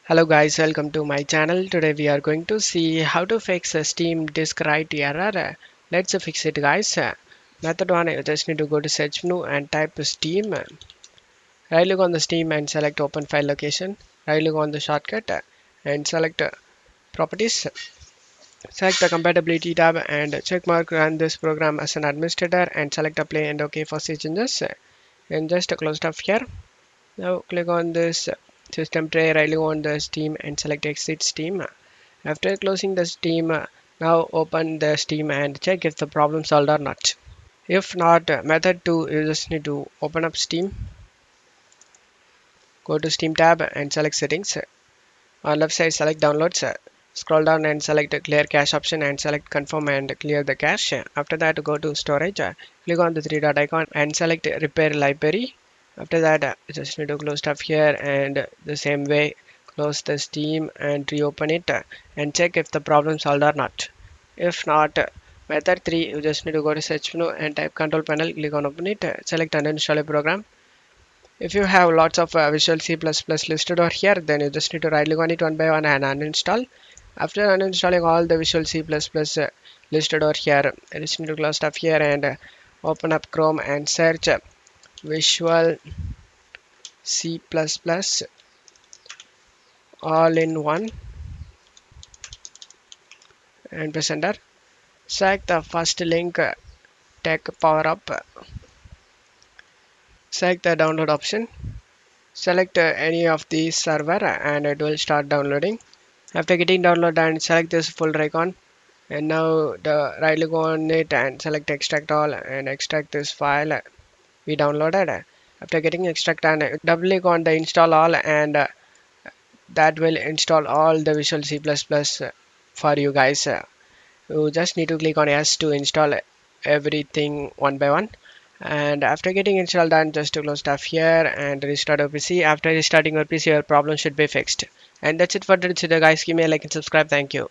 Hello guys, welcome to my channel. Today we are going to see how to fix a Steam disk write error. Let's fix it guys. Method 1, you just need to go to search menu and type Steam. Right click on the Steam and select open file location. Right click on the shortcut and select properties. Select the compatibility tab and check mark run this program as an administrator and select apply and OK for changes. And just close it off here. Now click on this system tray, right click on the Steam and select exit Steam. After closing the Steam, now open the Steam and check if the problem solved or not. If not, method 2, you just need to open up Steam, go to Steam tab and select settings. On left side select downloads, scroll down and select the clear cache option and select confirm and clear the cache. After that go to storage, click on the three dot icon and select repair library. After that you just need to close stuff here and the same way close the Steam and reopen it and check if the problem solved or not. If not, method 3, you just need to go to search menu and type control panel, click on open it, select uninstall a program. If you have lots of Visual C++ listed over here, then you just need to right click on it one by one and uninstall. After uninstalling all the Visual C++ listed over here, you just need to close stuff here and open up Chrome and search Visual C++ all in one and press enter. Select the first link, Tech Power Up. Select the download option. Select any of the server and it will start downloading. After getting download and select this folder icon and now the right click on it and select extract all and extract this file we downloaded. After getting extract and double click on the install all and that will install all the Visual C++ for you guys. You just need to click on yes to install everything one by one. And after getting installed done, just to close stuff here and restart your PC. After restarting your PC, your problem should be fixed. And that's it for today guys. Give me a like and subscribe. Thank you.